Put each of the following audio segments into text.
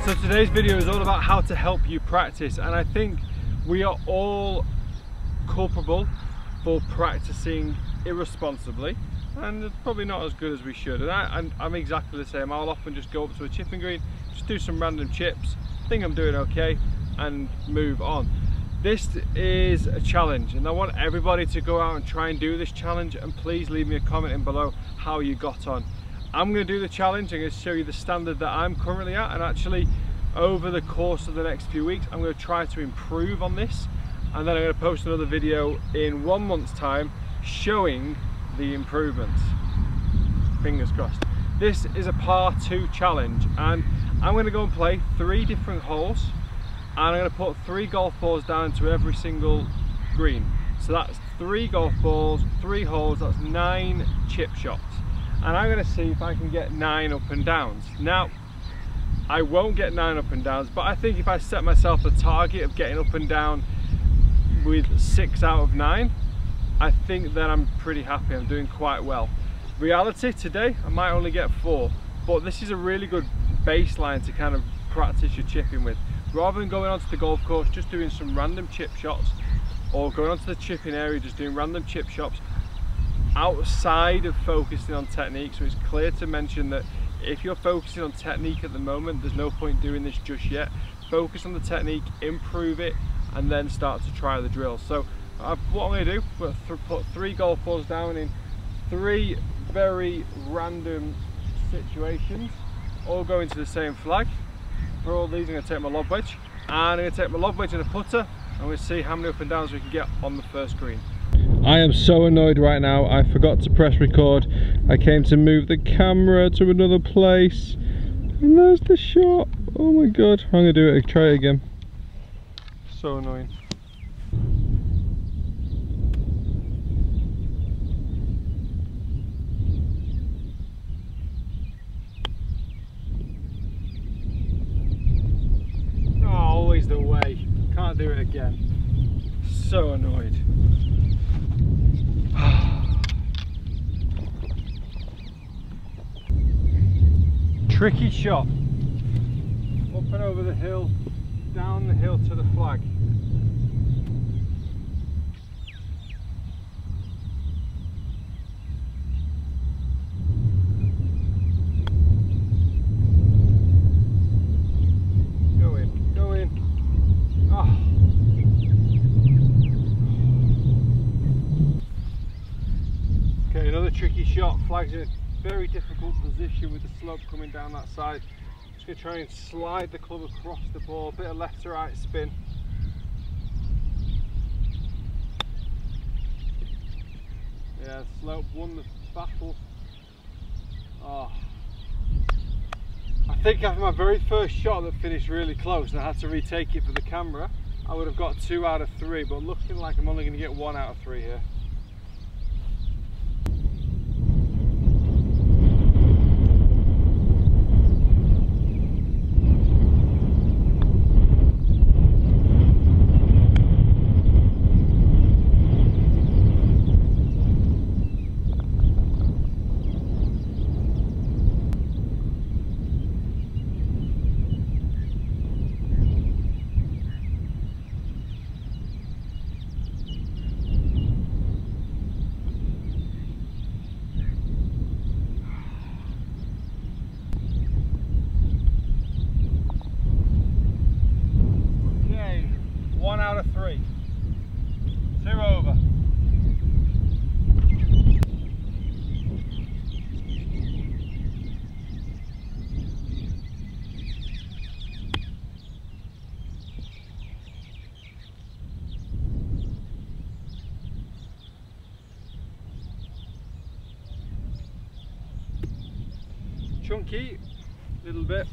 So today's video is all about how to help you practice, and I think we are all culpable for practicing irresponsibly, and it's probably not as good as we should. And I'm exactly the same. I'll often just go up to a chipping green, just do some random chips, think I'm doing okay, and move on. This is a challenge, and I want everybody to go out and try and do this challenge, and please leave me a comment in below how you got on. I'm going to do the challenge. I'm going to show you the standard that I'm currently at, and actually over the course of the next few weeks I'm going to try to improve on this, and then I'm going to post another video in 1 month's time showing the improvements. Fingers crossed. This is a par 2 challenge, and I'm going to go and play 3 different holes, and I'm going to put 3 golf balls down into every single green. So that's 3 golf balls, 3 holes, that's 9 chip shots. And I'm going to see if I can get 9 up and downs. Now, I won't get 9 up and downs, but I think if I set myself a target of getting up and down with 6 out of 9, I think that I'm pretty happy. I'm doing quite well. Reality, today I might only get 4, but this is a really good baseline to kind of practice your chipping with. Rather than going onto the golf course just doing some random chip shots, or going onto the chipping area just doing random chip shots outside of focusing on technique. So it's clear to mention that if you're focusing on technique at the moment, there's no point doing this just yet. Focus on the technique, improve it, and then start to try the drill. So what I'm going to do, put 3 golf balls down in 3 very random situations, all going to the same flag. For all these, I'm going to take my lob wedge, and I'm going to take my lob wedge and a putter, and we'll see how many up and downs we can get on the first green. I am so annoyed right now. I forgot to press record. I came to move the camera to another place, and there's the shot. Oh my god, I'm going to do it, try it again. So annoying. Oh, always the way. Can't do it again. So annoyed. Tricky shot. Up and over the hill, down the hill to the flag. Go in, go in. Oh. Okay, another tricky shot. Flag's in a very difficult position with the slope coming down that side. Just going to try and slide the club across the ball, a bit of left to right spin. Yeah, the slope won the battle. Oh. I think after my very first shot that finished really close and I had to retake it for the camera, I would have got 2 out of 3, but looking like I'm only going to get 1 out of 3 here. Out of 3. 2 over. Chunky, little bit.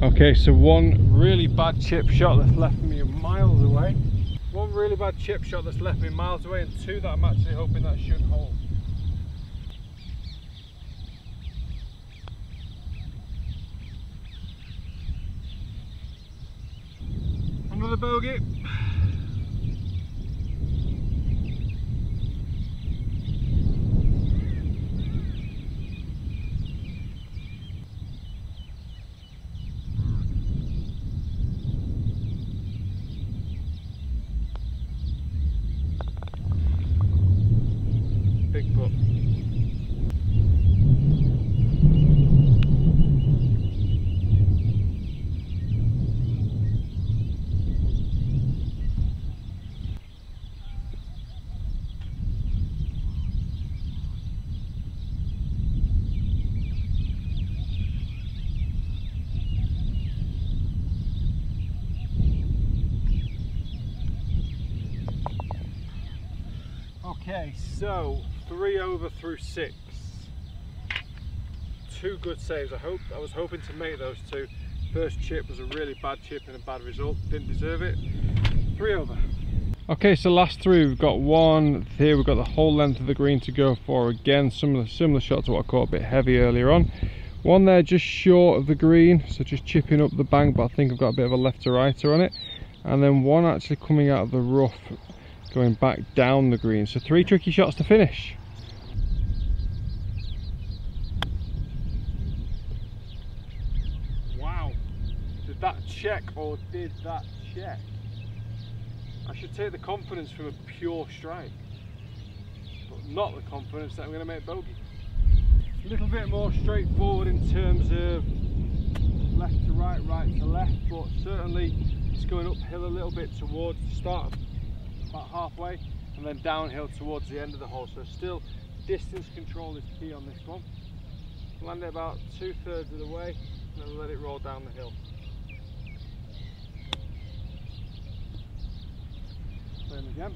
Okay, so one really bad chip shot that's left me miles away. One really bad chip shot that's left me miles away, and two that I'm actually hoping that should hold. Another bogey. Big putt. Okay, so 3 over through 6. 2 good saves. I was hoping to make those two. First chip was a really bad chip and a bad result. Didn't deserve it. 3 over. Okay, so last 3, we've got one here. We've got the whole length of the green to go for. Again, similar shot to what I caught a bit heavy earlier on. One there just short of the green, so just chipping up the bank, but I think I've got a bit of a left to righter on it. And then one actually coming out of the rough, going back down the green. So 3 tricky shots to finish. Wow, did that check or did that check? I should take the confidence from a pure strike, but not the confidence that I'm going to make bogey. A little bit more straightforward in terms of left to right, right to left, but certainly it's going uphill a little bit towards the start, about halfway, and then downhill towards the end of the hole. So still distance control is key on this one. Land it about 2/3 of the way and then let it roll down the hill. Same again.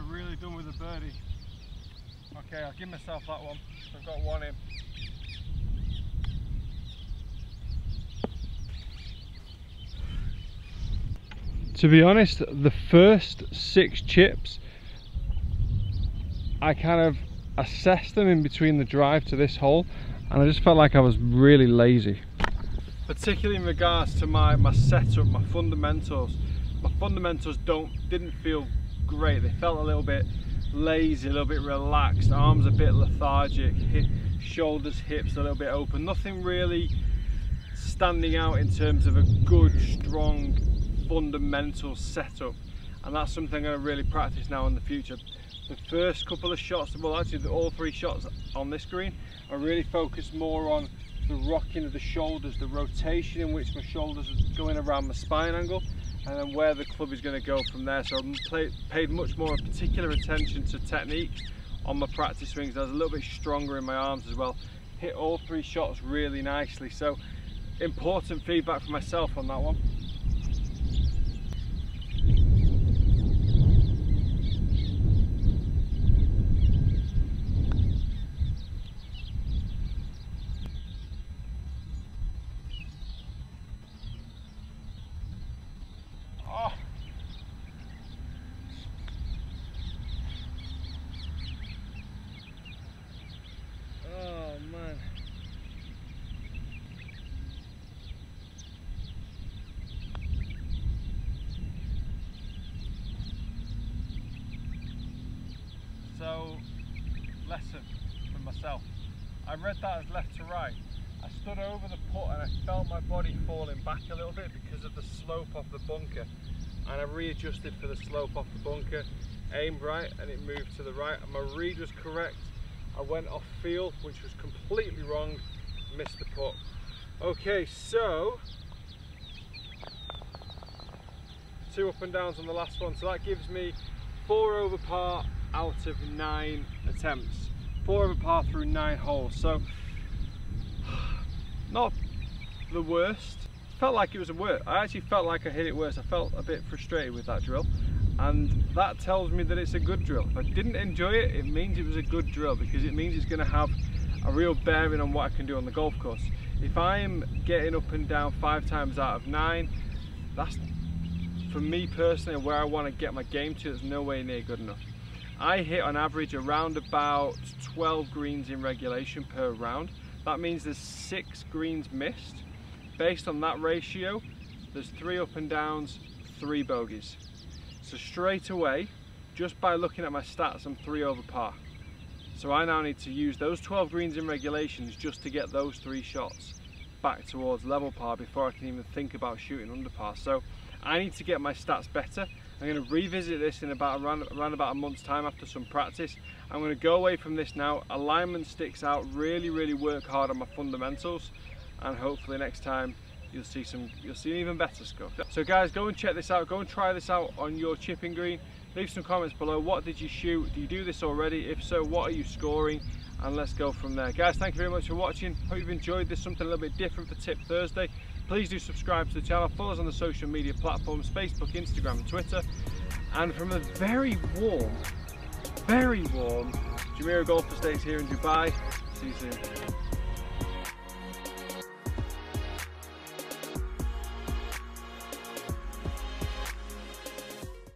Really done with a birdie. Okay, I'll give myself that one. I've got one in. To be honest, the first 6 chips, I kind of assessed them in between the drive to this hole, and I just felt like I was really lazy. Particularly in regards to my setup, my fundamentals. My fundamentals didn't feel great. They felt a little bit lazy, a little bit relaxed, arms a bit lethargic, shoulders, hips a little bit open. Nothing really standing out in terms of a good, strong fundamental setup, and that's something I'm going to really practice now in the future. The first couple of shots, well actually all 3 shots on this green, I really focus more on the rocking of the shoulders, the rotation in which my shoulders are going around my spine angle, and then where the club is going to go from there. So I paid much more particular attention to technique on my practice swings. I was a little bit stronger in my arms as well. Hit all 3 shots really nicely. So important feedback for myself on that one. So, lesson for myself. I read that as left to right. I stood over the putt and I felt my body falling back a little bit because of the slope off the bunker. And I readjusted for the slope off the bunker, aimed right and it moved to the right. And my read was correct. I went off field, which was completely wrong, missed the putt. Okay, so 2 up and downs on the last one. So that gives me 4 over par, out of 9 attempts. 4 over par through 9 holes, so not the worst. Felt like it was a work. I actually felt like I hit it worse. I felt a bit frustrated with that drill, and that tells me that it's a good drill. If I didn't enjoy it, it means it was a good drill, because it means it's going to have a real bearing on what I can do on the golf course. If I'm getting up and down 5 times out of 9, that's, for me personally, where I want to get my game to. It's nowhere near good enough. I hit on average around about 12 greens in regulation per round. That means there's 6 greens missed. Based on that ratio, there's 3 up and downs, 3 bogeys. So straight away, just by looking at my stats, I'm 3 over par. So I now need to use those 12 greens in regulations just to get those 3 shots back towards level par before I can even think about shooting under par. So I need to get my stats better. I'm going to revisit this in around about a month's time after some practice. I'm going to go away from this now, alignment sticks out, really work hard on my fundamentals, and hopefully next time you'll see an even better score. So guys, go and check this out, go and try this out on your chipping green. Leave some comments below. What did you shoot? Do you do this already? If so, what are you scoring? And let's go from there. Guys, thank you very much for watching. Hope you've enjoyed this, something a little bit different for Tip Thursday. Please do subscribe to the channel, follow us on the social media platforms, Facebook, Instagram and Twitter. And from a very warm Jumeirah Golf Estates here in Dubai, see you soon.